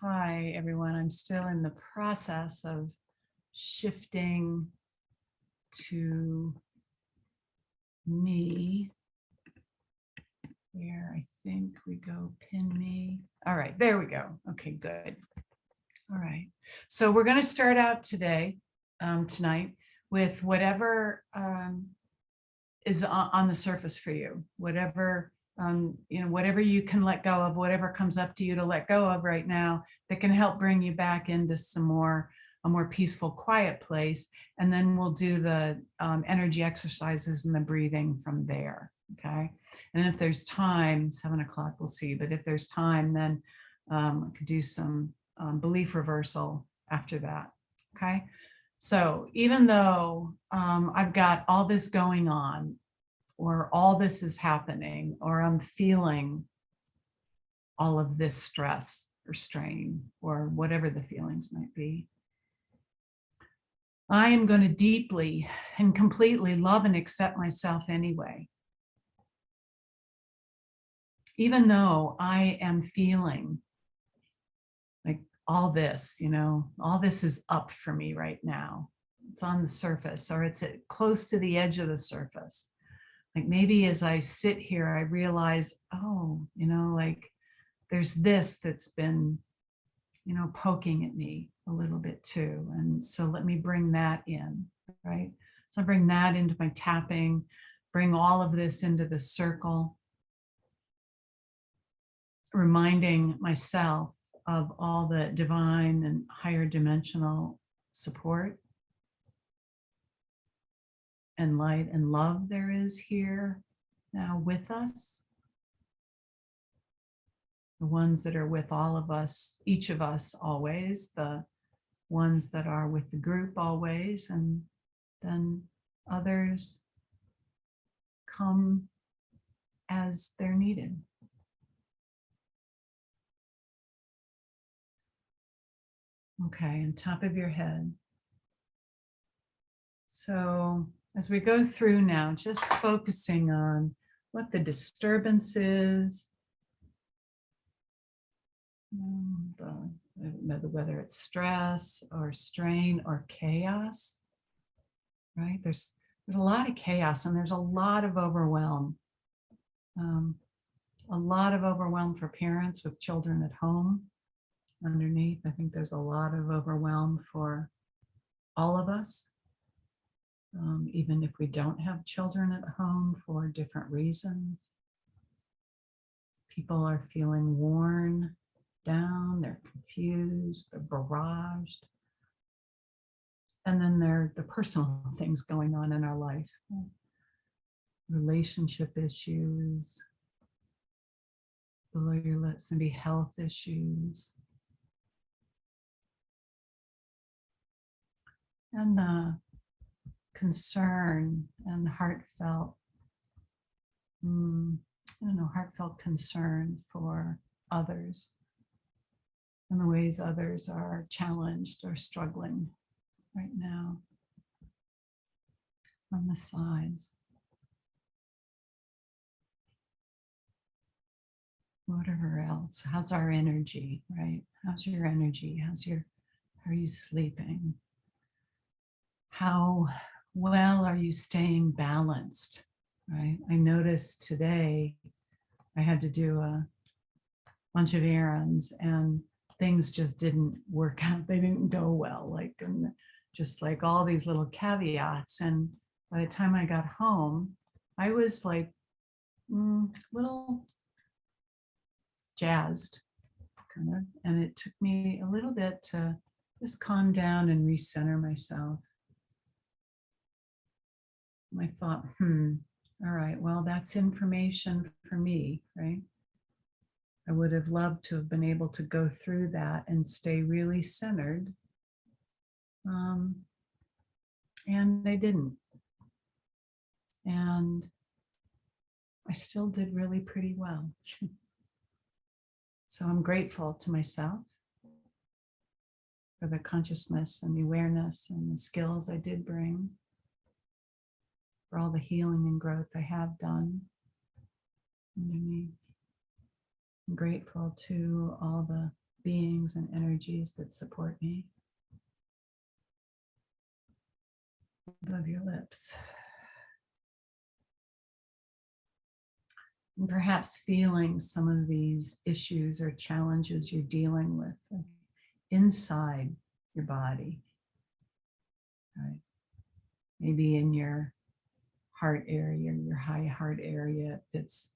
Hi, everyone. I'm still in the process of shifting to me. Where I think we go pin me. All right, there we go. Okay, good. All right. So we're going to start out tonight, with whatever is on the surface for you, whatever whatever you can let go of, whatever comes up to you to let go of right now that can help bring you back into a more peaceful, quiet place. And then we'll do the energy exercises and the breathing from there. Okay. And if there's time, 7 o'clock, we'll see. But if there's time, then I could do some belief reversal after that. Okay. So even though I've got all this going on, or all this is happening, or I'm feeling all of this stress or strain, or whatever the feelings might be, I am going to deeply and completely love and accept myself anyway. Even though I am feeling like all this, all this is up for me right now. It's on the surface, or it's close to the edge of the surface. Like maybe as I sit here, I realize, oh, like there's this that's been, poking at me a little bit too. And so let me bring that in, right? So I bring that into my tapping, bring all of this into the circle, reminding myself of all the divine and higher dimensional support and light and love there is here now with us. The ones that are with all of us, each of us always, the ones that are with the group always, and then others come as they're needed. Okay, on top of your head. So as we go through now, just focusing on what the disturbance is, whether it's stress or strain or chaos, right? There's a lot of chaos and there's a lot of overwhelm. A lot of overwhelm for parents with children at home. Underneath, I think there's a lot of overwhelm for all of us, even if we don't have children at home for different reasons. People are feeling worn down, they're confused, they're barraged. And then there are the personal things going on in our life, relationship issues, below your lips, maybe health issues. And the concern and heartfelt, heartfelt concern for others and the ways others are challenged or struggling right now on the sides. Whatever else, how's our energy, right? How's your energy? How are you sleeping? How well are you staying balanced, right? I noticed today I had to do a bunch of errands and things just didn't work out. They didn't go well, just like all these little caveats. And by the time I got home, I was like little jazzed, kind of. And it took me a little bit to just calm down and recenter myself. I thought, all right, well, that's information for me, right? I would have loved to have been able to go through that and stay really centered. And I didn't. And I still did really pretty well. So I'm grateful to myself for the consciousness and the awareness and the skills I did bring, for all the healing and growth I have done underneath. I'm grateful to all the beings and energies that support me. Above your lips. And perhaps feeling some of these issues or challenges you're dealing with inside your body, right? Maybe in your heart area, your high heart area, if it's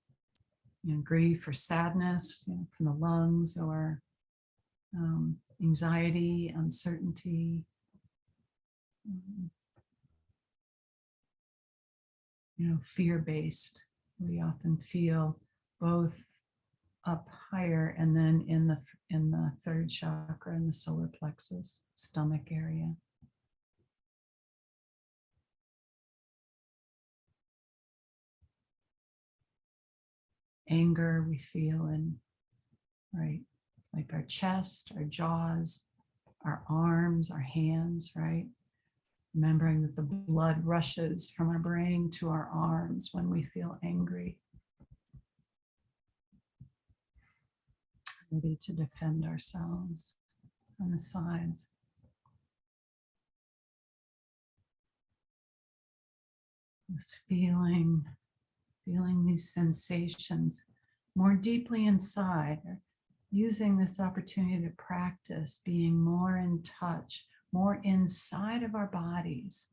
grief or sadness from the lungs, or anxiety, uncertainty, fear-based. We often feel both up higher and then in the third chakra, in the solar plexus, stomach area. Anger we feel in, right, like our chest, our jaws, our arms, our hands, right? Remembering that the blood rushes from our brain to our arms when we feel angry. Ready to defend ourselves on the sides. Just feeling these sensations more deeply inside, or using this opportunity to practice being more in touch, more inside of our bodies,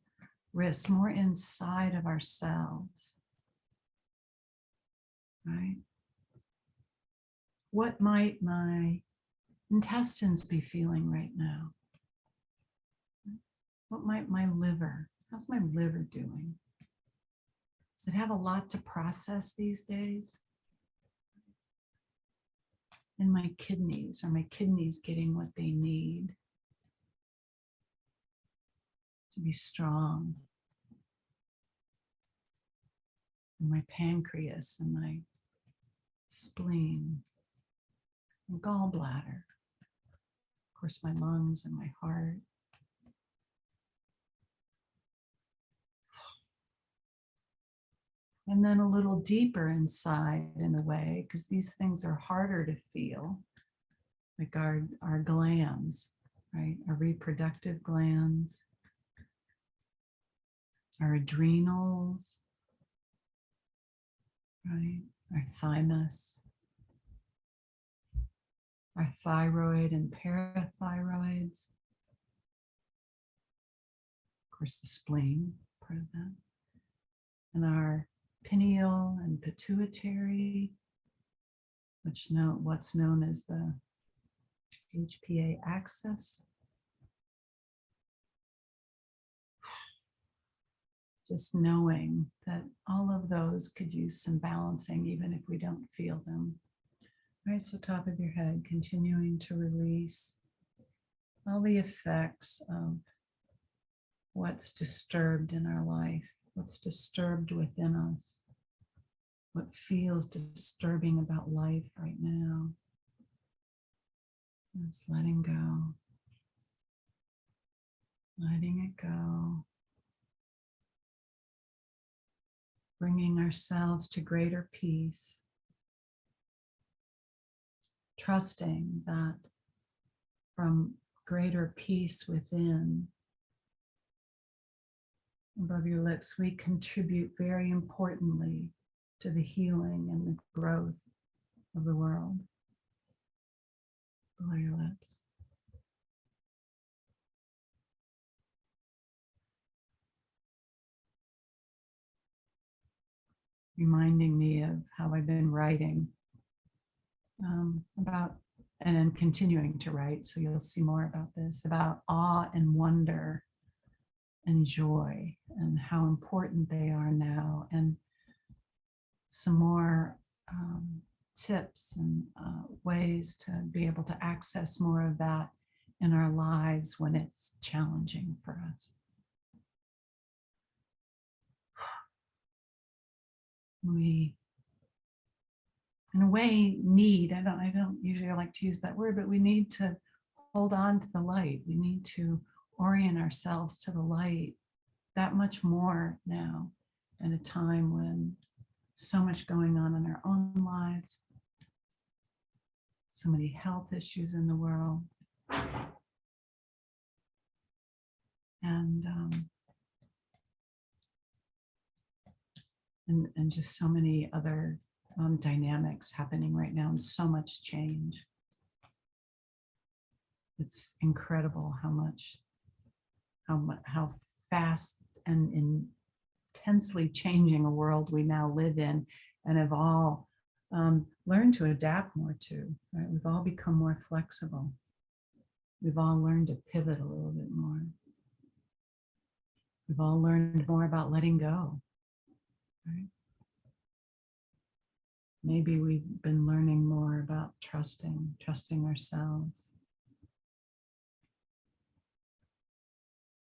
wrists, more inside of ourselves, right? What might my intestines be feeling right now? What might my liver, how's my liver doing? Does it have a lot to process these days? And my kidneys, are my kidneys getting what they need to be strong? And my pancreas and my spleen and gallbladder, of course, my lungs and my heart. And then a little deeper inside, in a way, because these things are harder to feel, like our glands, right? Our reproductive glands, our adrenals, right? Our thymus, our thyroid and parathyroids, of course, the spleen, part of that, and our pineal and pituitary, what's known as the HPA axis. Just knowing that all of those could use some balancing, even if we don't feel them. All right, so top of your head, continuing to release all the effects of what's disturbed in our life, what's disturbed within us, what feels disturbing about life right now. Just letting go, letting it go, bringing ourselves to greater peace, trusting that from greater peace within, above your lips, we contribute very importantly to the healing and the growth of the world. Below your lips. Reminding me of how I've been writing about, and then continuing to write, so you'll see more about this, about awe and wonder and joy and how important they are now, and some more tips and ways to be able to access more of that in our lives when it's challenging for us. We, in a way, need, I don't usually like to use that word, but we need to hold on to the light. We need to orient ourselves to the light that much more now, at a time when so much going on in our own lives, so many health issues in the world. And just so many other dynamics happening right now, and so much change. It's incredible how fast and intensely changing a world we now live in, and have all learned to adapt more to. Right? We've all become more flexible. We've all learned to pivot a little bit more. We've all learned more about letting go. Right? Maybe we've been learning more about trusting ourselves.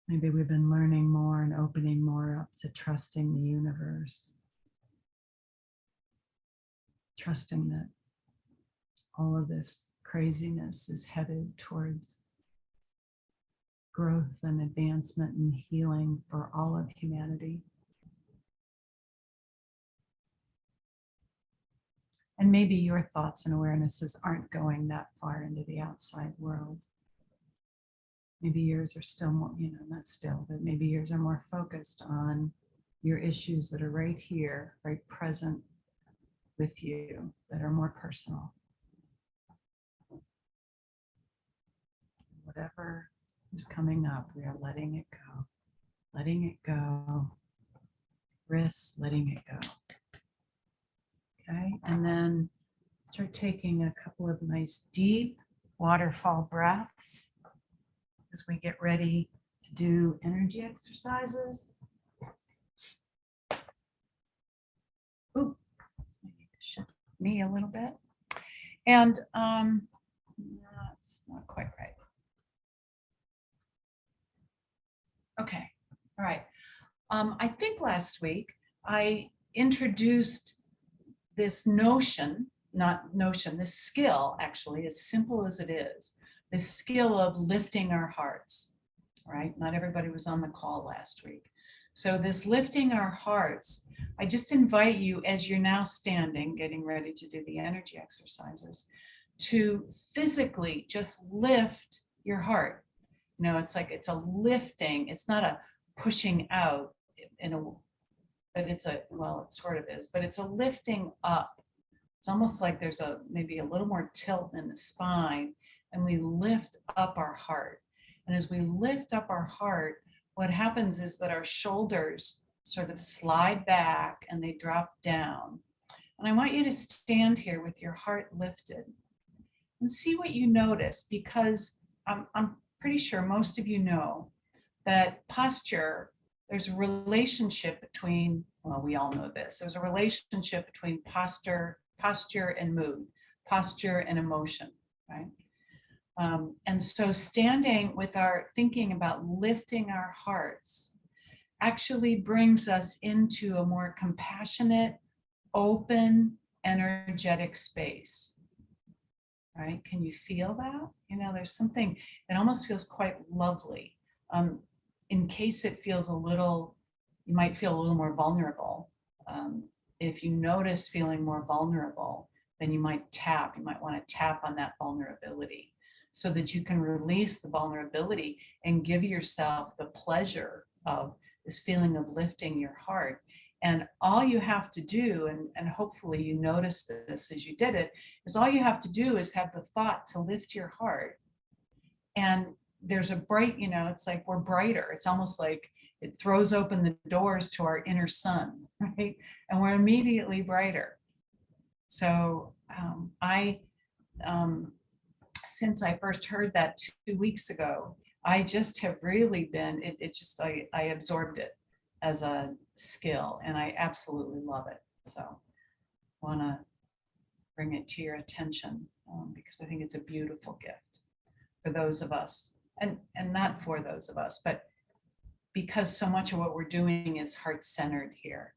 Maybe we've been learning more and opening more up to trusting the universe. Trusting that all of this craziness is headed towards growth and advancement and healing for all of humanity. And maybe your thoughts and awarenesses aren't going that far into the outside world. Maybe yours are still more, not still, but maybe yours are more focused on your issues that are right here, right present with you, that are more personal. Whatever is coming up, we are letting it go. Letting it go. Risk letting it go. Okay, and then start taking a couple of nice deep waterfall breaths as we get ready to do energy exercises. Ooh, I need to shift me a little bit. And that's not quite right. Okay, all right. I think last week I introduced this this skill, actually, as simple as it is, this skill of lifting our hearts, right? Not everybody was on the call last week. So this lifting our hearts, I just invite you, as you're now standing, getting ready to do the energy exercises, to physically just lift your heart. It's like it's a lifting, it's not a pushing out but it sort of is, but it's a lifting up. It's almost like there's maybe a little more tilt in the spine, and we lift up our heart. And as we lift up our heart, what happens is that our shoulders sort of slide back and they drop down. And I want you to stand here with your heart lifted and see what you notice, because I'm pretty sure most of you know that posture, there's a relationship between, well, we all know this, there's a relationship between posture and mood, posture and emotion, right? And so standing with our thinking about lifting our hearts actually brings us into a more compassionate, open, energetic space, right? Can you feel that? There's something, it almost feels quite lovely. In case it feels you might feel a little more vulnerable. If you notice feeling more vulnerable, then you might want to tap on that vulnerability so that you can release the vulnerability and give yourself the pleasure of this feeling of lifting your heart. And all you have to do, and hopefully you notice this as you did it, is all you have to do is have the thought to lift your heart. And there's a bright, it's like we're brighter. It's almost like it throws open the doors to our inner sun, right? And we're immediately brighter. So since I first heard that 2 weeks ago, I just have really been, I absorbed it as a skill, and I absolutely love it. So I want to bring it to your attention because I think it's a beautiful gift for those of us, and not for those of us, but because so much of what we're doing is heart-centered here,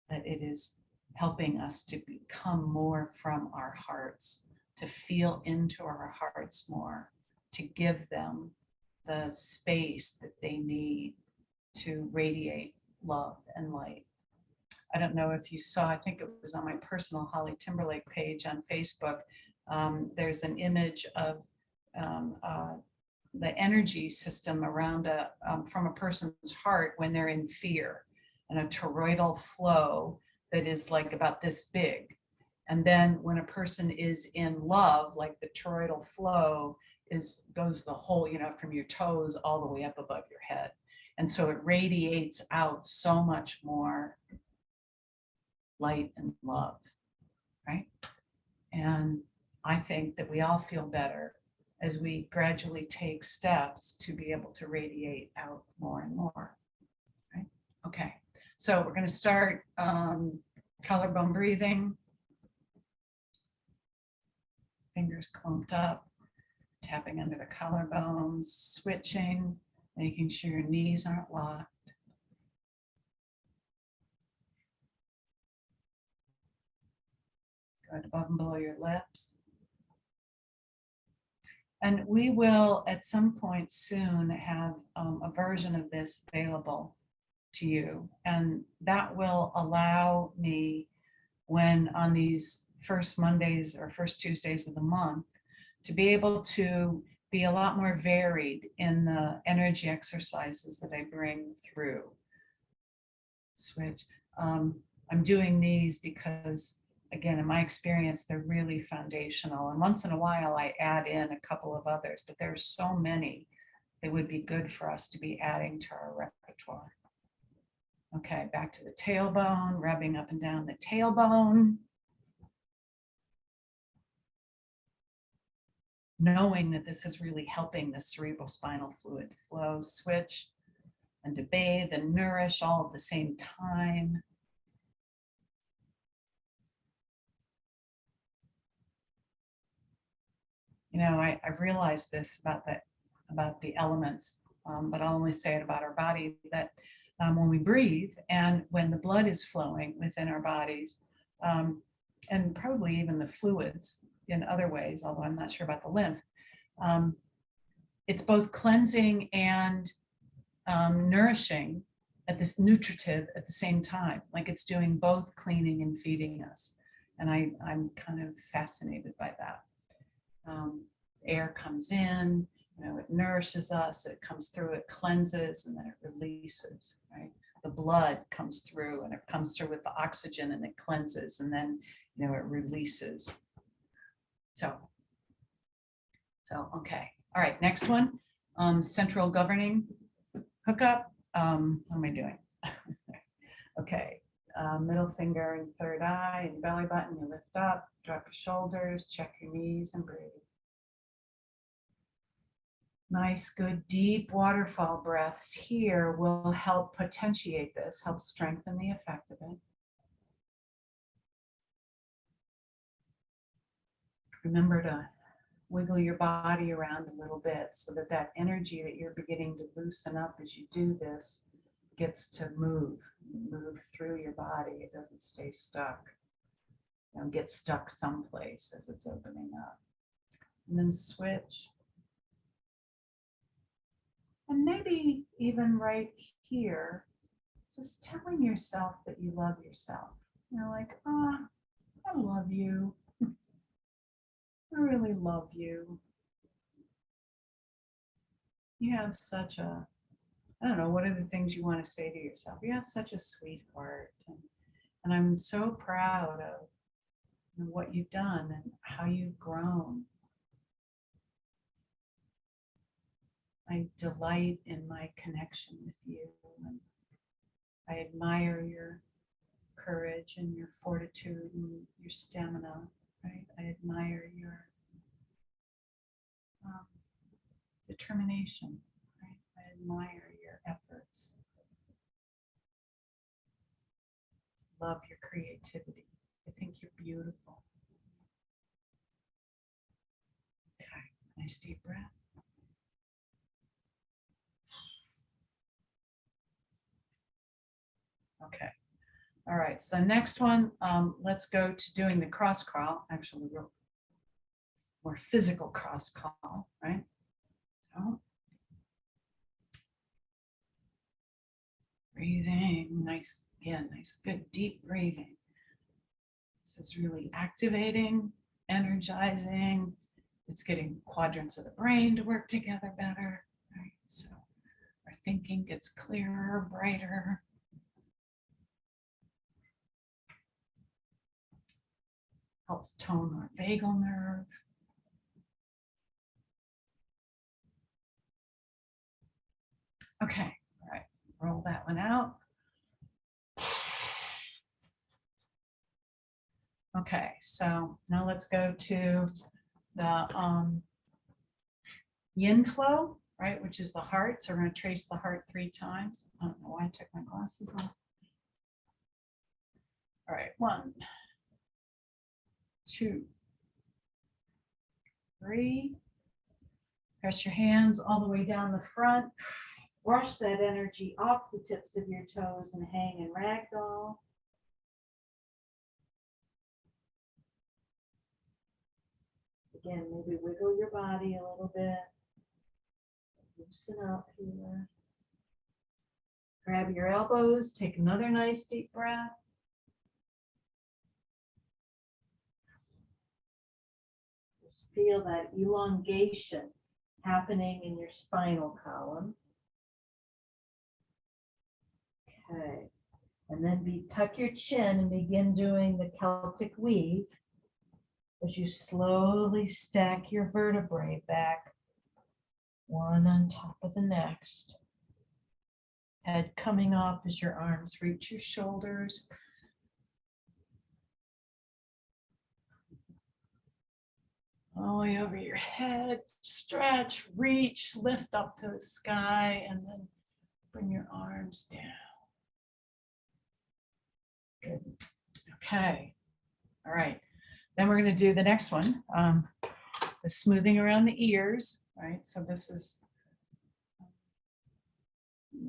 that it is helping us to become more from our hearts, to feel into our hearts more, to give them the space that they need to radiate love and light. I don't know if you saw, I think it was on my personal Holly Timberlake page on Facebook. There's an image of the energy system around from a person's heart when they're in fear, and a toroidal flow that is like about this big. And then when a person is in love, like the toroidal flow goes the whole, from your toes all the way up above your head. And so it radiates out so much more light and love, right? And I think that we all feel better as we gradually take steps to be able to radiate out more and more, right? Okay, so we're going to start collarbone breathing. Fingers clumped up, tapping under the collarbones, switching, making sure your knees aren't locked. Go above and below your lips. And we will at some point soon have a version of this available to you. And that will allow me, when on these first Mondays or first Tuesdays of the month, to be able to be a lot more varied in the energy exercises that I bring through. Switch. I'm doing these because, again, in my experience, they're really foundational. And once in a while, I add in a couple of others, but there's so many that would be good for us to be adding to our repertoire. Okay, back to the tailbone, rubbing up and down the tailbone. Knowing that this is really helping the cerebral spinal fluid flow. Switch and to bathe and nourish all at the same time. I've realized this about the elements, but I'll only say it about our body, that when we breathe and when the blood is flowing within our bodies, and probably even the fluids in other ways, although I'm not sure about the lymph, it's both cleansing and nourishing, nutritive at the same time, like it's doing both cleaning and feeding us. And I'm kind of fascinated by that. Air comes in, it nourishes us, it comes through, it cleanses, and then it releases, right? The blood comes through, and it comes through with the oxygen, and it cleanses, and then, it releases. So, okay. All right, next one, central governing hookup. What am I doing? Okay, middle finger and third eye and belly button, you lift up, drop your shoulders, check your knees, and breathe. Nice, good, deep waterfall breaths here will help potentiate this, help strengthen the effect of it. Remember to wiggle your body around a little bit so that that energy that you're beginning to loosen up as you do this gets to move through your body. It doesn't stay stuck. Get stuck someplace as it's opening up. And then switch. And maybe even right here, just telling yourself that you love yourself. Like, I love you. I really love you. You have such a, I don't know, what are the things you want to say to yourself? You have such a sweet heart. And I'm so proud of what you've done and how you've grown. I delight in my connection with you, and I admire your courage and your fortitude and your stamina, right? I admire your determination, right? I admire your efforts. Love your creativity. I think you're beautiful. Okay, nice deep breath. Okay. All right. So the next one, let's go to doing the cross crawl. Actually, more physical cross crawl, right? So, breathing, nice Again, nice, good, deep breathing. This is really activating, energizing. It's getting quadrants of the brain to work together better. Right? So our thinking gets clearer, brighter. Helps tone our vagal nerve. Okay, all right, roll that one out. Okay, so now let's go to the yin flow, right, which is the heart. So we're going to trace the heart 3 times. I don't know why I took my glasses off. All right, 1, 2, 3. Press your hands all the way down the front. Brush that energy off the tips of your toes and hang in ragdoll. Again, maybe wiggle your body a little bit. Loosen up here. Grab your elbows. Take another nice deep breath. Just feel that elongation happening in your spinal column. Okay. And then tuck your chin and begin doing the Celtic weave as you slowly stack your vertebrae back, one on top of the next. Head coming off as your arms reach your shoulders. All the way over your head, stretch, reach, lift up to the sky, and then bring your arms down. Good. Okay. All right. Then we're going to do the next one, the smoothing around the ears, right? So this is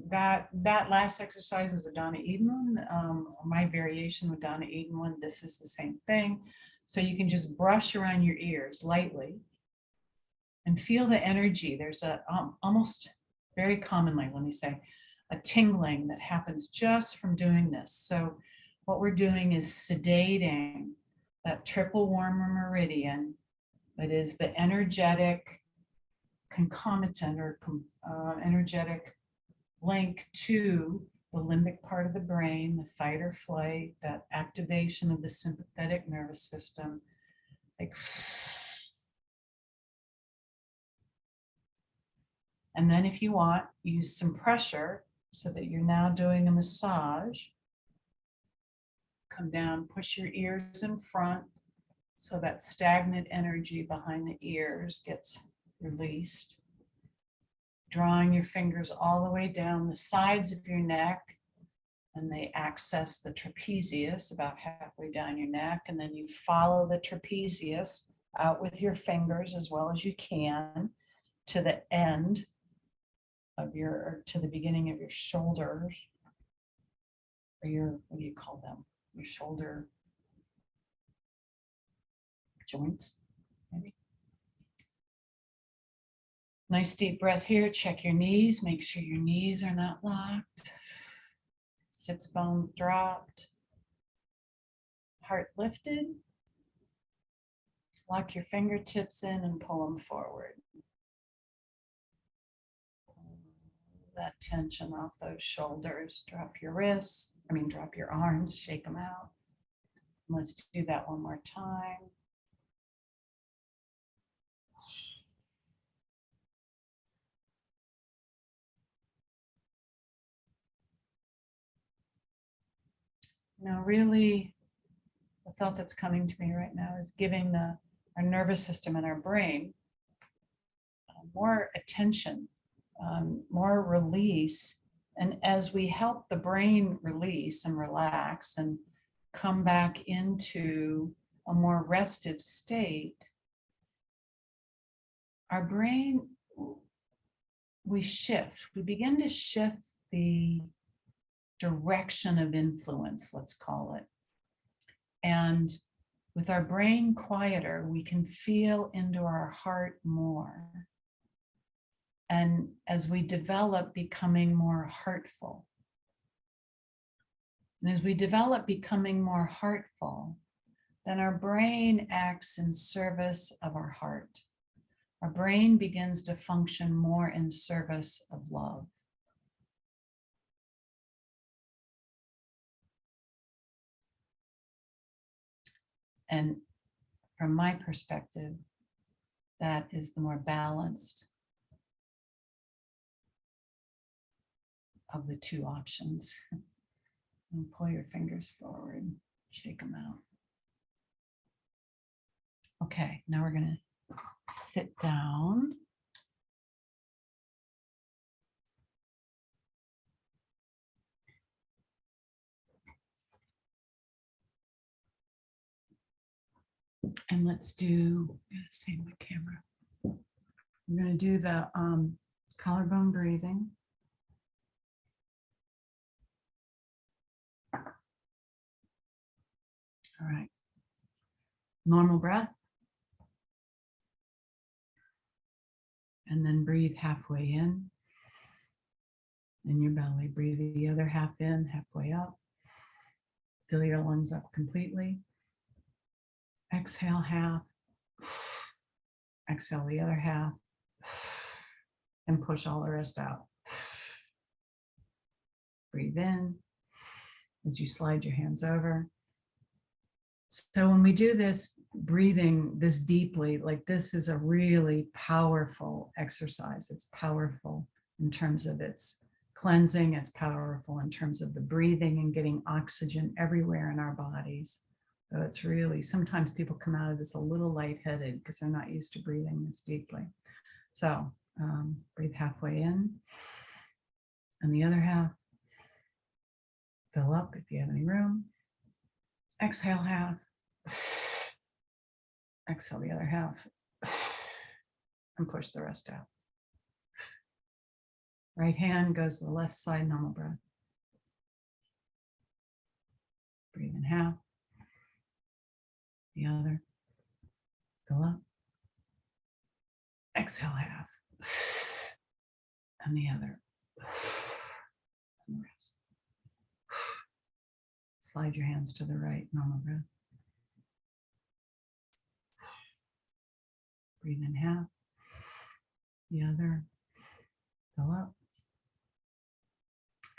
that last exercise is a Donna Eden one. My variation with Donna Eden one, this is the same thing. So you can just brush around your ears lightly and feel the energy. There's a almost very commonly, let me say, a tingling that happens just from doing this. So what we're doing is sedating that triple warmer meridian that is the energetic concomitant or energetic link to the limbic part of the brain, the fight or flight, that activation of the sympathetic nervous system. Like, and then if you want, use some pressure so that you're now doing a massage. Come down, push your ears in front so that stagnant energy behind the ears gets released. Drawing your fingers all the way down the sides of your neck, and they access the trapezius about halfway down your neck, and then you follow the trapezius out with your fingers as well as you can to the end of your, or to the beginning of your shoulders, or your, what do you call them? Your shoulder joints, maybe. Nice deep breath here. Check your knees. Make sure your knees are not locked. Sits bone dropped. Heart lifted. Lock your fingertips in and pull them forward. Pull that tension off those shoulders. Drop your wrists. Drop your arms. Shake them out. Let's do that one more time. Now, really, the thought that's coming to me right now is giving our nervous system and our brain more attention, more release. And as we help the brain release and relax and come back into a more restive state, our brain, we begin to shift the direction of influence, let's call it. And with our brain quieter, we can feel into our heart more. And as we develop becoming more heartful. And as we develop becoming more heartful, then our brain acts in service of our heart. Our brain begins to function more in service of love. And from my perspective, that is the more balanced of the two options. And pull your fingers forward, shake them out. Okay, now we're going to sit down. And let's do, same with camera. We're going to do the collarbone breathing. All right. Normal breath. And then breathe halfway in your belly. Breathe the other half in, halfway up. Fill your lungs up completely. Exhale half. Exhale the other half. And push all the rest out. Breathe in as you slide your hands over. So when we do this breathing this deeply, like this is a really powerful exercise. It's powerful in terms of its cleansing. It's powerful in terms of the breathing and getting oxygen everywhere in our bodies. So it's really, sometimes people come out of this a little lightheaded because they're not used to breathing this deeply. So breathe halfway in and the other half. Fill up if you have any room. Exhale half. Exhale the other half. And push the rest out. Right hand goes to the left side, normal breath. Breathe in half. The other. Fill up. Exhale half. And the other. And the rest. Slide your hands to the right, normal breath. Breathe in half. The other. Fill up.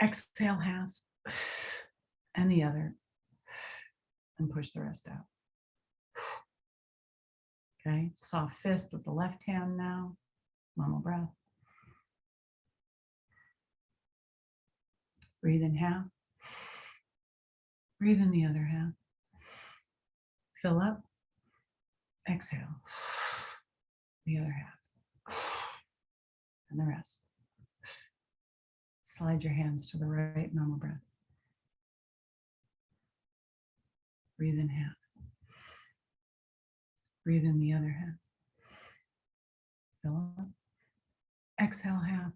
Exhale half. And the other. And push the rest out. Okay, soft fist with the left hand now. Normal breath. Breathe in half. Breathe in the other half. Fill up. Exhale. The other half. And the rest. Slide your hands to the right, normal breath. Breathe in half. Breathe in the other half. Fill up. Exhale half.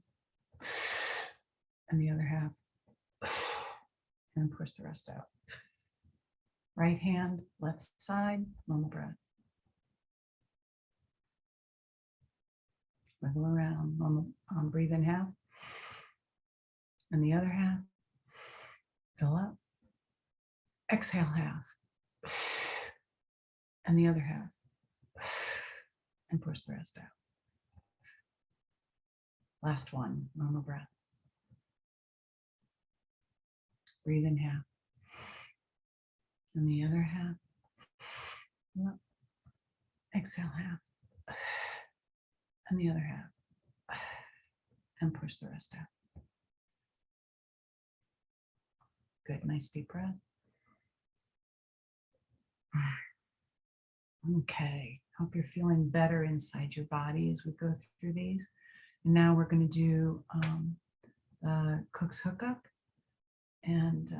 And the other half. And push the rest out. Right hand, left side, normal breath. Wiggle around, normal, breathe in half. And the other half. Fill up. Exhale half. And the other half. And push the rest out. Last one, normal breath. Breathe in half. And the other half. Fill up. Exhale half. And the other half. And push the rest out. Good, nice deep breath. Okay, hope you're feeling better inside your body as we go through these. And now we're going to do Cook's hookup. And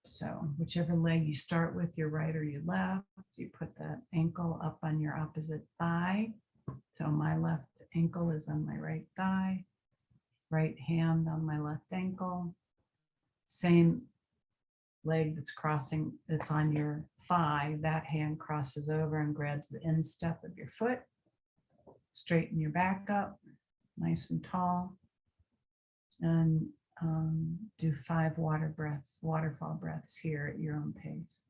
so whichever leg you start with, your right or your left, you put that ankle up on your opposite thigh. So my left ankle is on my right thigh, right hand on my left ankle. Same leg that's crossing, that's on your thigh, that hand crosses over and grabs the instep of your foot. Straighten your back up, nice and tall. And do 5 waterfall breaths here at your own pace.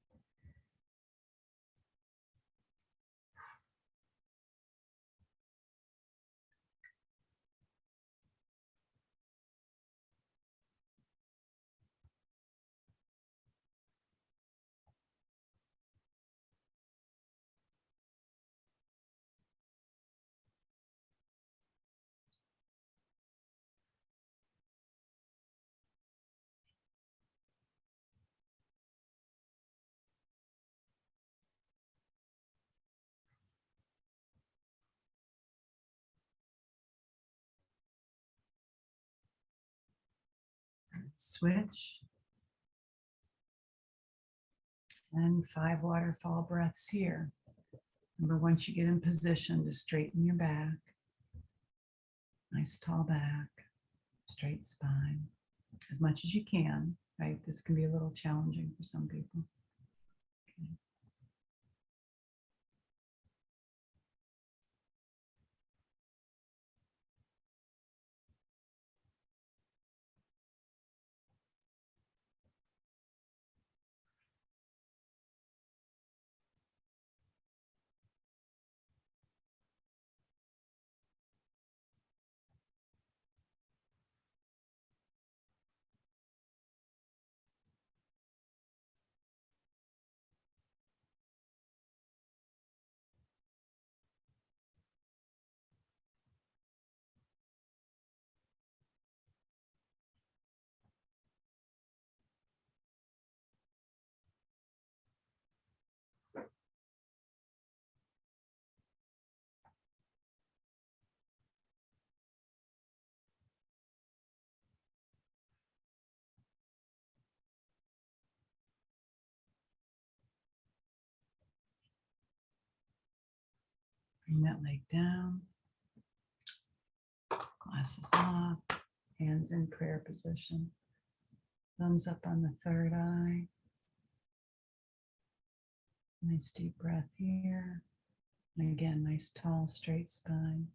Switch. And 5 waterfall breaths here. Remember, once you get in position, to straighten your back. Nice tall back, straight spine, as much as you can, right? This can be a little challenging for some people. Okay. Bring that leg down, glasses off, hands in prayer position, thumbs up on the third eye. Nice deep breath here. And again, nice tall straight spine.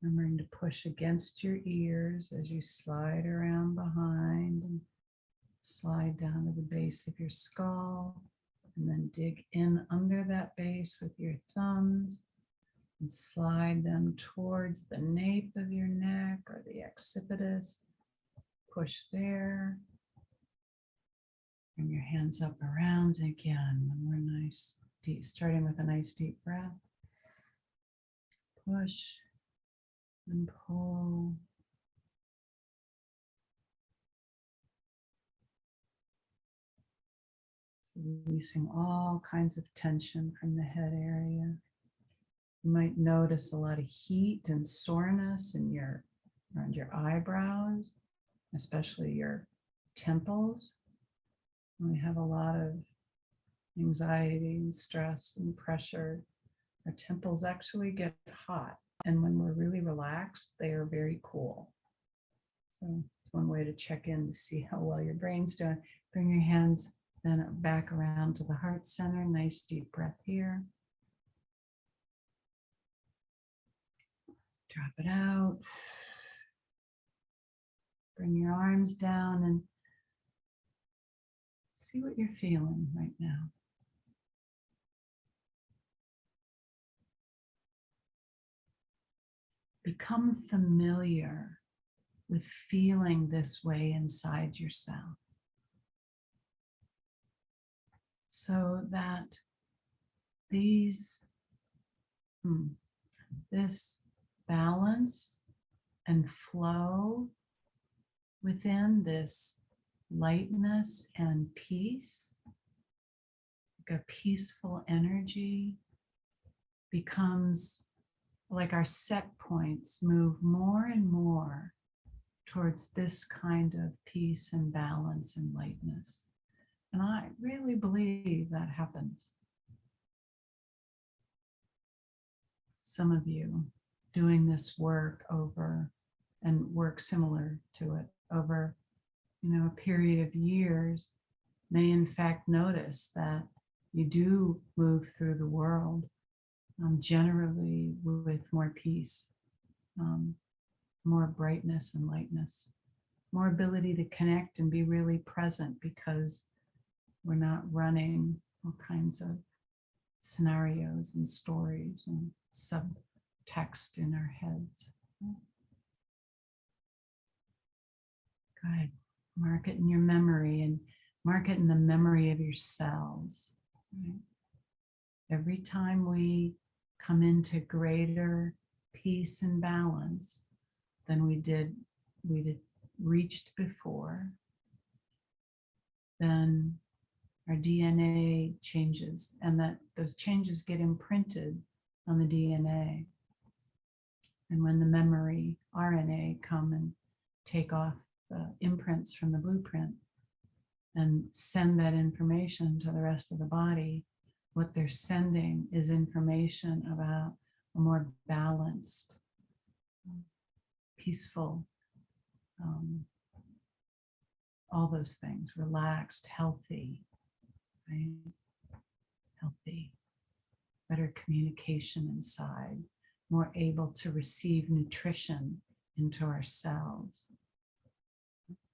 Remembering to push against your ears as you slide around behind and slide down to the base of your skull, and then dig in under that base with your thumbs and slide them towards the nape of your neck or the occipitus. Push there. Bring your hands up around again. One more nice deep, starting with a nice deep breath. Push and pull. Releasing all kinds of tension from the head area. You might notice a lot of heat and soreness in around your eyebrows, especially your temples. We have a lot of anxiety and stress and pressure. Our temples actually get hot, and when we're really relaxed, they are very cool. So it's one way to check in to see how well your brain's doing. Bring your hands then back around to the heart center. Nice deep breath here. Drop it out. Bring your arms down and see what you're feeling right now. Become familiar with feeling this way inside yourself, so that this balance and flow within, this lightness and peace, like a peaceful energy, becomes like our set points move more and more towards this kind of peace and balance and lightness. And I really believe that happens. Some of you doing this work over, and work similar to it over, a period of years, may in fact notice that you do move through the world generally with more peace, more brightness and lightness, more ability to connect and be really present because we're not running all kinds of scenarios and stories and subtext in our heads. Good. Mark it in your memory and mark it in the memory of your cells. Right? Every time we come into greater peace and balance than we did reached before, then our DNA changes, and that those changes get imprinted on the DNA. And when the memory RNA come and take off the imprints from the blueprint and send that information to the rest of the body, what they're sending is information about a more balanced, peaceful, all those things, relaxed, healthy, right? Healthy, better communication inside, more able to receive nutrition into our cells.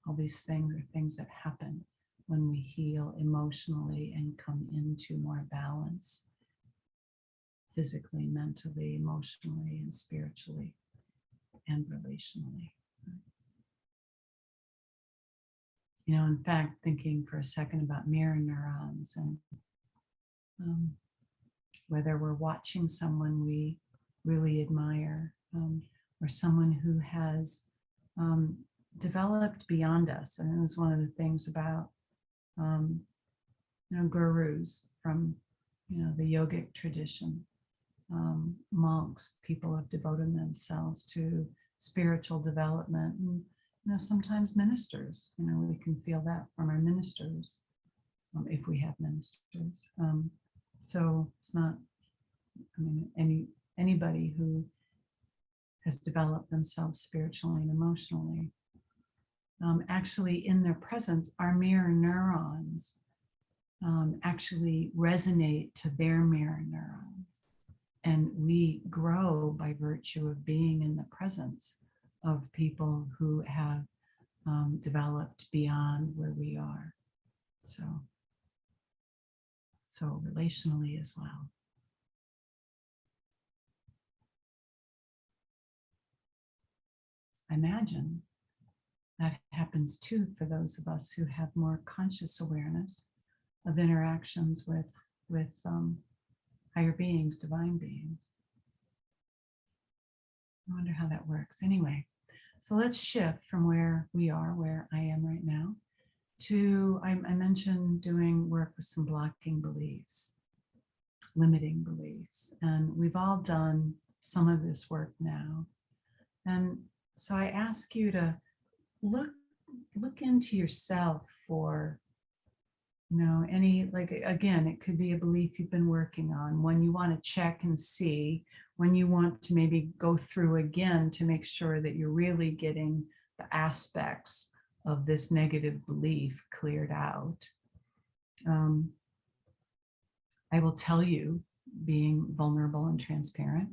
All these things are things that happen when we heal emotionally and come into more balance, physically, mentally, emotionally, and spiritually, and relationally. You know, in fact, thinking for a second about mirror neurons and whether we're watching someone we really admire or someone who has developed beyond us. And it was one of the things about gurus from the yogic tradition, monks, people have devoted themselves to spiritual development, and sometimes ministers. We can feel that from our ministers, if we have ministers. So it's not, anybody who has developed themselves spiritually and emotionally. Actually, in their presence, our mirror neurons actually resonate to their mirror neurons. And we grow by virtue of being in the presence of people who have developed beyond where we are. So relationally as well. I imagine that happens too for those of us who have more conscious awareness of interactions with higher beings, divine beings. I wonder how that works. Anyway, so let's shift from where we are, where I am right now, to, I mentioned doing work with some blocking beliefs, limiting beliefs. And we've all done some of this work now. And so I ask you to look into yourself for, any, like, again, it could be a belief you've been working on, one you want to check and see, when you want to maybe go through again to make sure that you're really getting the aspects of this negative belief cleared out. I will tell you, being vulnerable and transparent,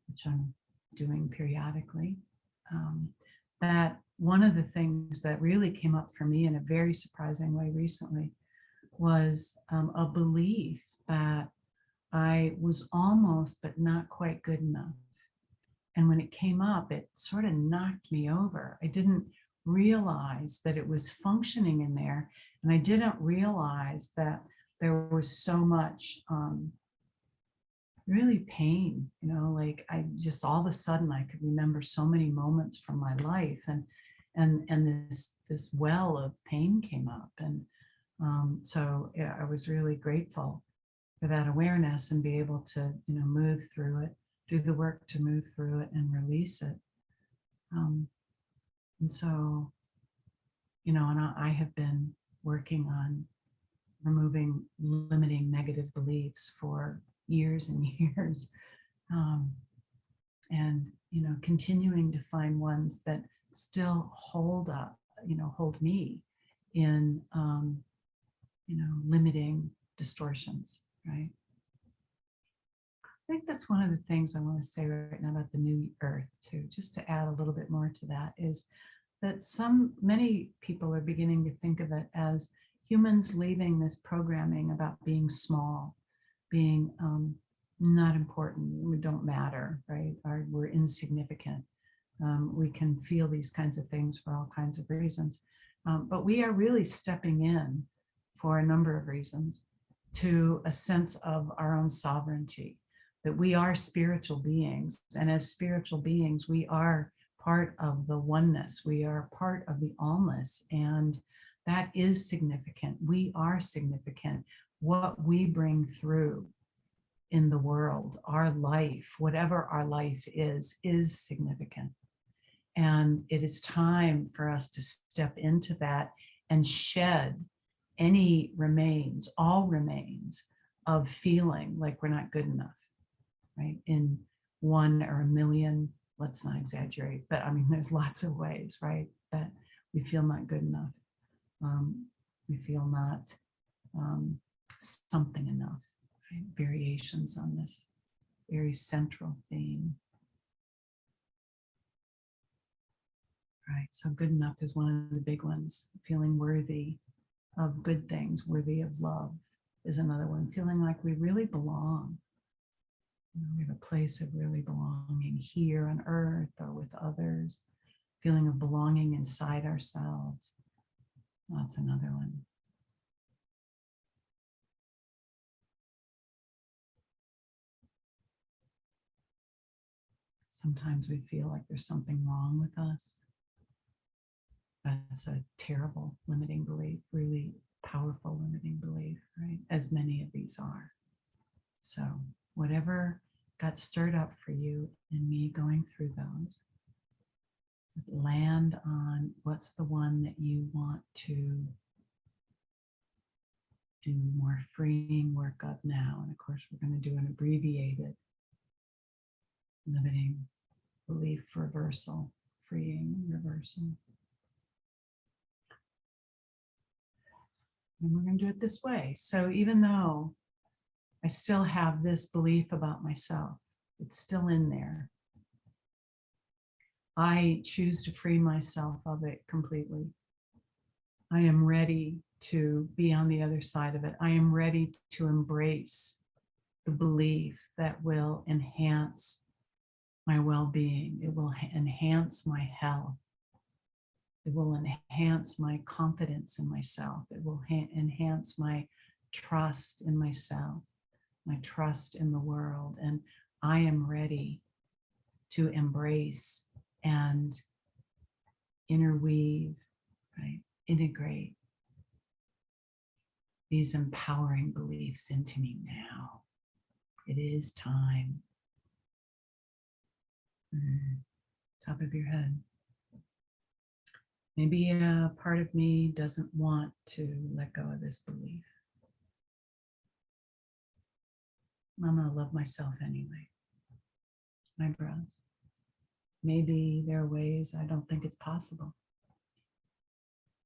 which I'm doing periodically, that one of the things that really came up for me in a very surprising way recently was a belief that I was almost but not quite good enough. And when it came up, it sort of knocked me over. I didn't realize that it was functioning in there. And I didn't realize that there was so much really pain, like I just, all of a sudden I could remember so many moments from my life, and this well of pain came up. And so yeah, I was really grateful for that awareness and be able to, move through it, do the work to move through it and release it. And so, and I have been working on removing limiting negative beliefs for years and years. And, continuing to find ones that still hold up, hold me in limiting distortions, right? I think that's one of the things I want to say right now about the new earth too, just to add a little bit more to that, is that many people are beginning to think of it as humans leaving this programming about being small, being not important, we don't matter, right? We're insignificant. We can feel these kinds of things for all kinds of reasons. But we are really stepping in for a number of reasons to a sense of our own sovereignty, that we are spiritual beings. And as spiritual beings, we are part of the oneness. We are part of the allness. And that is significant. We are significant. What we bring through in the world, our life, whatever our life is significant. And it is time for us to step into that and shed any remains, all remains of feeling like we're not good enough, right? In one or a million, let's not exaggerate, but I mean, there's lots of ways, right? That we feel not good enough. We feel not something enough, right? Variations on this very central theme. Right, so good enough is one of the big ones. Feeling worthy of good things, worthy of love is another one. Feeling like we really belong. We have a place of really belonging here on earth or with others. Feeling of belonging inside ourselves. That's another one. Sometimes we feel like there's something wrong with us. That's a terrible limiting belief, really powerful limiting belief, right? As many of these are. So whatever got stirred up for you and me going through those, land on what's the one that you want to do more freeing work of now. And of course, we're going to do an abbreviated limiting belief reversal, freeing reversal. And we're going to do it this way. So even though I still have this belief about myself, it's still in there, I choose to free myself of it completely. I am ready to be on the other side of it. I am ready to embrace the belief that will enhance my well-being. It will enhance my health. It will enhance my confidence in myself. It will enhance my trust in myself, my trust in the world. And I am ready to embrace and interweave, right? Integrate these empowering beliefs into me now. It is time. Top of your head. Maybe a part of me doesn't want to let go of this belief. I'm going to love myself anyway. My bros. Maybe there are ways I don't think it's possible.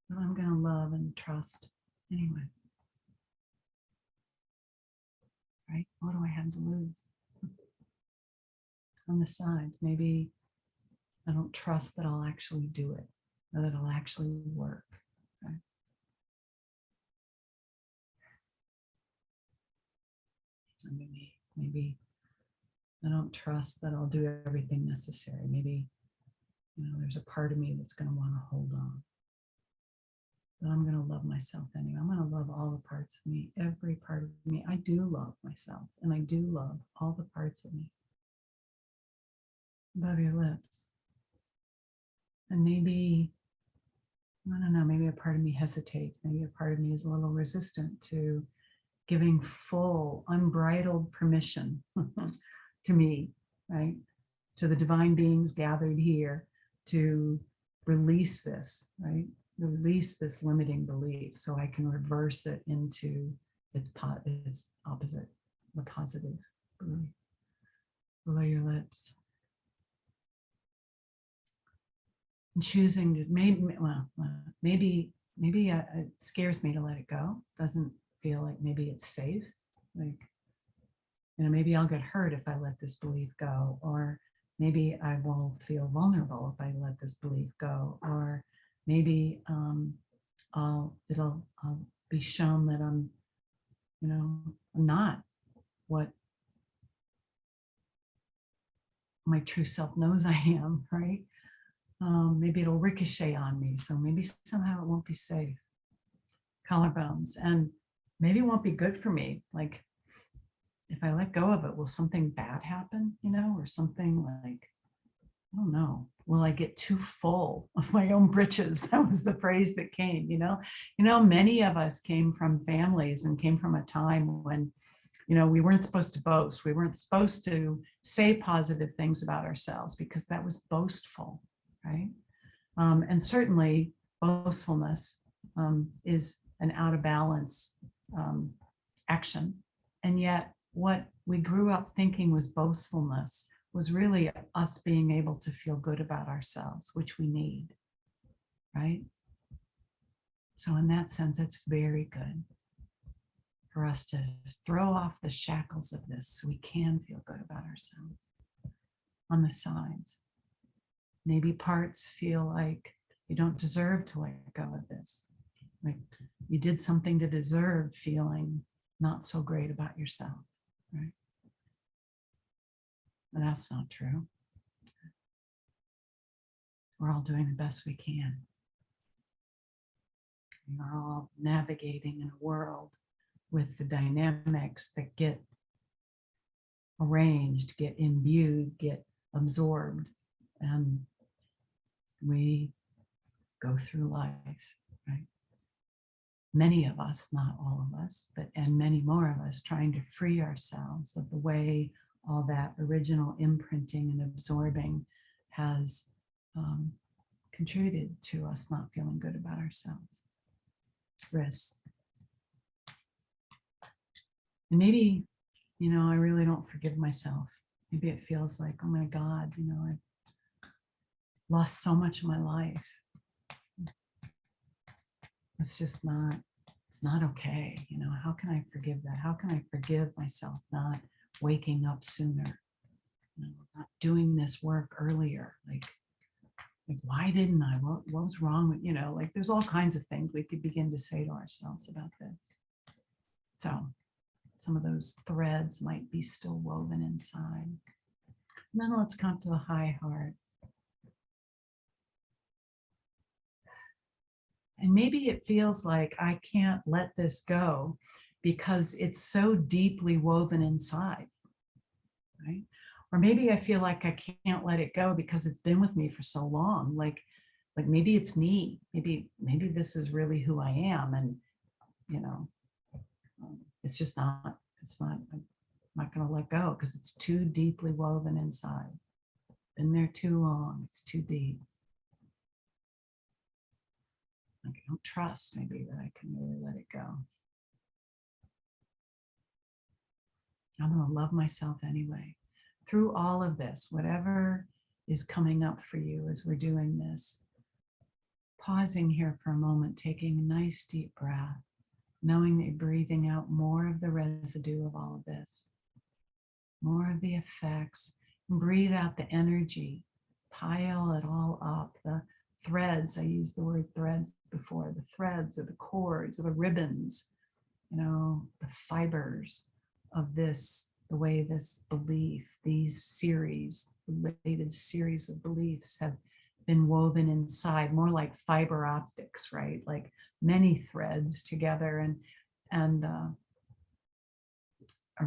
But I'm going to love and trust anyway. Right? What do I have to lose? On the sides, maybe I don't trust that I'll actually do it, or that it'll actually work. Right? Maybe I don't trust that I'll do everything necessary. Maybe, there's a part of me that's going to want to hold on. But I'm going to love myself anyway. I'm going to love all the parts of me, every part of me. I do love myself, and I do love all the parts of me. Above your lips. And maybe, I don't know, maybe a part of me hesitates. Maybe a part of me is a little resistant to giving full, unbridled permission to me, right? To the divine beings gathered here to release this, right? Release this limiting belief so I can reverse it into its opposite, the positive belief. Below your lips. And choosing to maybe maybe it scares me to let it go. Doesn't feel like maybe it's safe. Like, maybe I'll get hurt if I let this belief go, or maybe I will feel vulnerable if I let this belief go, or maybe I'll be shown that I'm not what my true self knows I am, right? Maybe it'll ricochet on me. So maybe somehow it won't be safe. Collarbones. And maybe it won't be good for me. Like, if I let go of it, will something bad happen, or something like, I don't know. Will I get too full of my own britches? That was the phrase that came, many of us came from families and came from a time when, we weren't supposed to boast. We weren't supposed to say positive things about ourselves because that was boastful, right? And certainly boastfulness is an out of balance action. And yet what we grew up thinking was boastfulness was really us being able to feel good about ourselves, which we need, right? So in that sense, it's very good for us to throw off the shackles of this so we can feel good about ourselves. On the sides, maybe parts feel like you don't deserve to let go of this. Like you did something to deserve feeling not so great about yourself, right? But that's not true. We're all doing the best we can. We are all navigating in a world with the dynamics that get arranged, get imbued, get absorbed, and we go through life, right? Many of us, not all of us, and many more of us trying to free ourselves of the way all that original imprinting and absorbing has contributed to us not feeling good about ourselves. Risk. And maybe, I really don't forgive myself. Maybe it feels like, oh my God, I've lost so much of my life. It's just not, it's not okay. How can I forgive that? How can I forgive myself not waking up sooner? Not doing this work earlier. Like why didn't I? What was wrong with, like there's all kinds of things we could begin to say to ourselves about this. So some of those threads might be still woven inside. And then let's come to the high heart. And maybe it feels like I can't let this go because it's so deeply woven inside, right? Or maybe I feel like I can't let it go because it's been with me for so long. Like maybe it's me. Maybe this is really who I am, and it's just not. I'm not going to let go because it's too deeply woven inside. Been there too long. It's too deep. Like I don't trust maybe that I can really let it go. I'm going to love myself anyway. Through all of this, whatever is coming up for you as we're doing this, pausing here for a moment, taking a nice deep breath, knowing that you're breathing out more of the residue of all of this, more of the effects, and breathe out the energy, pile it all up, the threads, I used the word threads before, the threads or the cords or the ribbons, the fibers of this, the way this belief, these series, related series of beliefs have been woven inside, more like fiber optics, right? Like many threads together or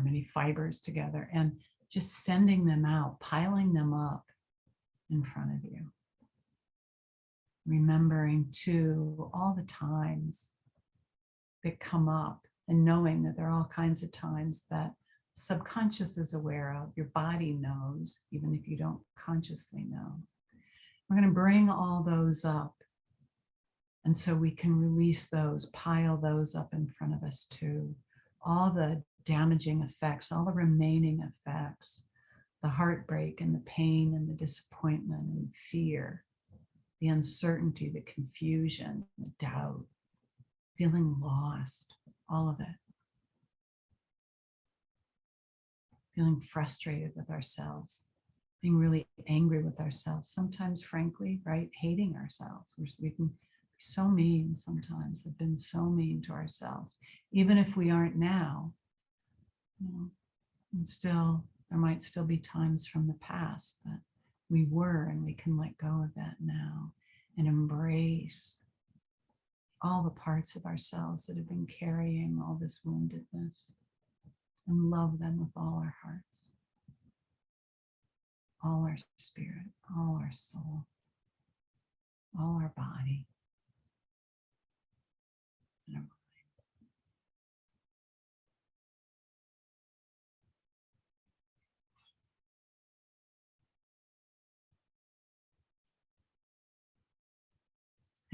many fibers together, and just sending them out, piling them up in front of you. Remembering too all the times that come up, and knowing that there are all kinds of times that subconscious is aware of, your body knows, even if you don't consciously know. We're going to bring all those up. And so we can release those, pile those up in front of us too. All the damaging effects, all the remaining effects, the heartbreak and the pain and the disappointment and fear, the uncertainty, the confusion, the doubt, feeling lost, all of it. Feeling frustrated with ourselves, being really angry with ourselves. Sometimes, frankly, right, hating ourselves. We can be so mean sometimes, have been so mean to ourselves. Even if we aren't now, you know, and still, there might still be times from the past that we were, and we can let go of that now and embrace all the parts of ourselves that have been carrying all this woundedness and love them with all our hearts, all our spirit, all our soul, all our body, and our mind.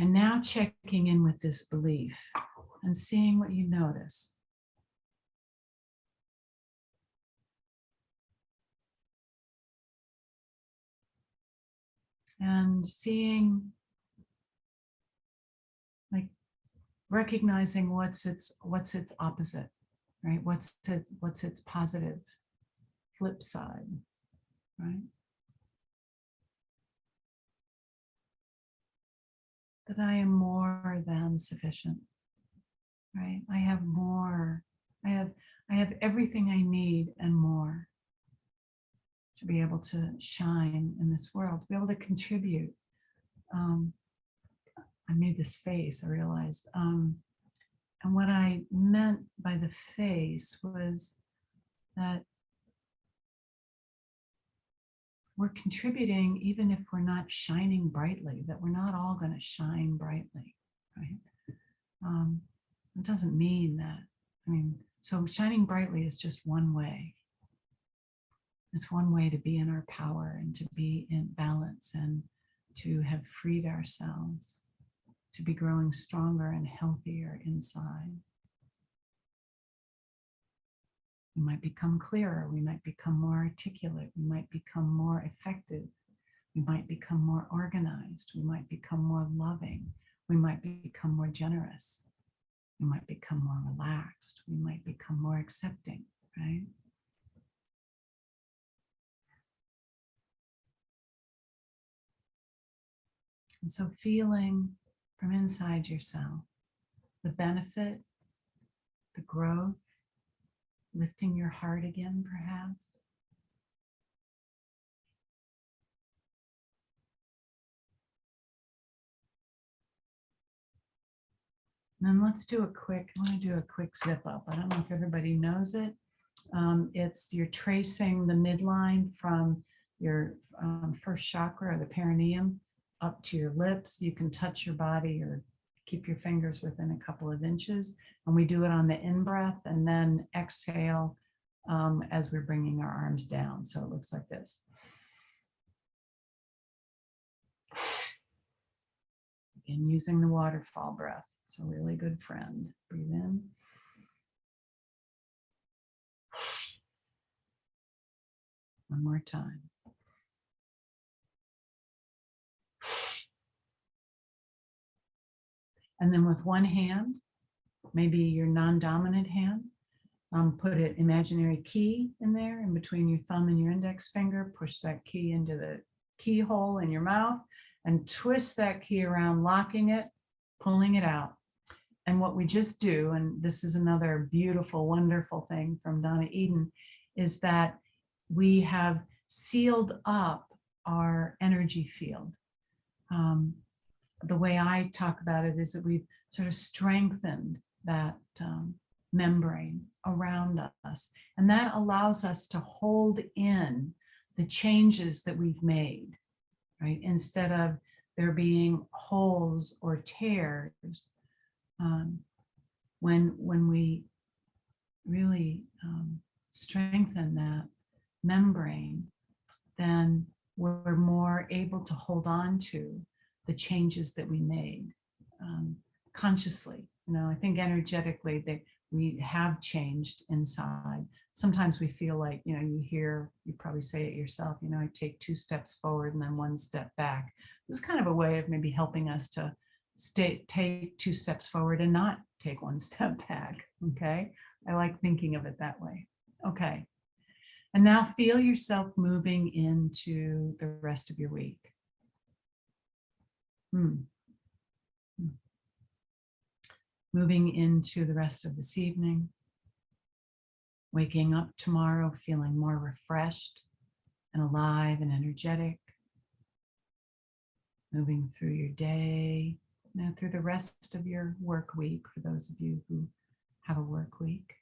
And now checking in with this belief and seeing what you notice. And seeing, like, recognizing what's its opposite, right? What's its positive flip side, right? That I am more than sufficient, right? I have more. I have everything I need and more to be able to shine in this world, to be able to contribute. I made this face, I realized. And what I meant by the face was that we're contributing even if we're not shining brightly, that we're not all going to shine brightly, right? It doesn't mean that, so shining brightly is just one way. It's one way to be in our power and to be in balance and to have freed ourselves, to be growing stronger and healthier inside. We might become clearer, we might become more articulate, we might become more effective, we might become more organized, we might become more loving, we might become more generous, we might become more relaxed, we might become more accepting, right? And so feeling from inside yourself the benefit, the growth, lifting your heart again, perhaps. And then let's do a quick, I want to do a quick zip up. I don't know if everybody knows it. It's you're tracing the midline from your first chakra, or the perineum, up to your lips. You can touch your body or keep your fingers within a couple of inches. And we do it on the in-breath and then exhale as we're bringing our arms down. So it looks like this. Again, using the waterfall breath. It's a really good friend. Breathe in. One more time. And then with one hand, maybe your non-dominant hand, put an imaginary key in there in between your thumb and your index finger. Push that key into the keyhole in your mouth and twist that key around, locking it, pulling it out. And what we just do, and this is another beautiful, wonderful thing from Donna Eden, is that we have sealed up our energy field. The way I talk about it is that we've sort of strengthened that membrane around us. And that allows us to hold in the changes that we've made, right? Instead of there being holes or tears. When we really strengthen that membrane, then we're more able to hold on to the changes that we made consciously. I think energetically that we have changed inside. Sometimes we feel like, you probably say it yourself, I take 2 steps forward and then 1 step back. It's kind of a way of maybe helping us to take 2 steps forward and not take 1 step back. Okay. I like thinking of it that way. Okay. And now feel yourself moving into the rest of your week. Moving into the rest of this evening. Waking up tomorrow feeling more refreshed and alive and energetic. Moving through your day, through the rest of your work week, for those of you who have a work week.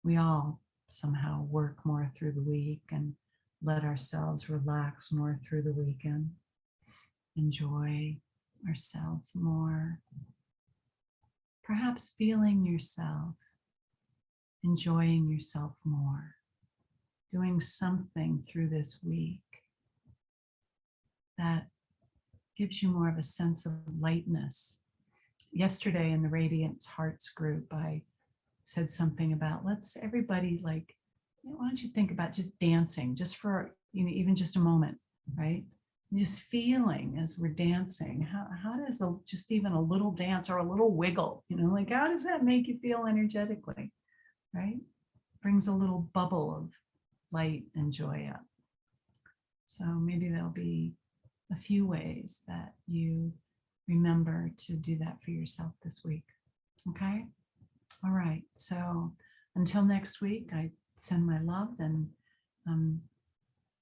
We all somehow work more through the week and let ourselves relax more through the weekend. Enjoy ourselves more. Perhaps feeling yourself, enjoying yourself more, doing something through this week that gives you more of a sense of lightness. Yesterday in the Radiant Hearts group, I said something about let's everybody like, why don't you think about just dancing just for, even just a moment, right? And just feeling as we're dancing, how does just even a little dance or a little wiggle, like how does that make you feel energetically, right? Brings a little bubble of light and joy up. So maybe there'll be a few ways that you remember to do that for yourself this week. Okay. All right. So until next week, I send my love and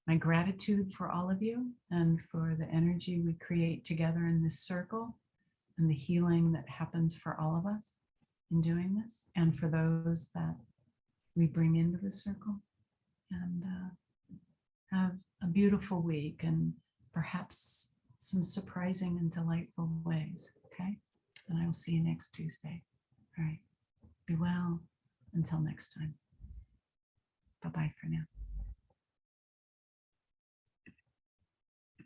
my gratitude for all of you and for the energy we create together in this circle and the healing that happens for all of us in doing this, and for those that we bring into the circle. And have a beautiful week and perhaps some surprising and delightful ways. Okay. And I will see you next Tuesday. All right. Be well until next time. Bye-bye for now.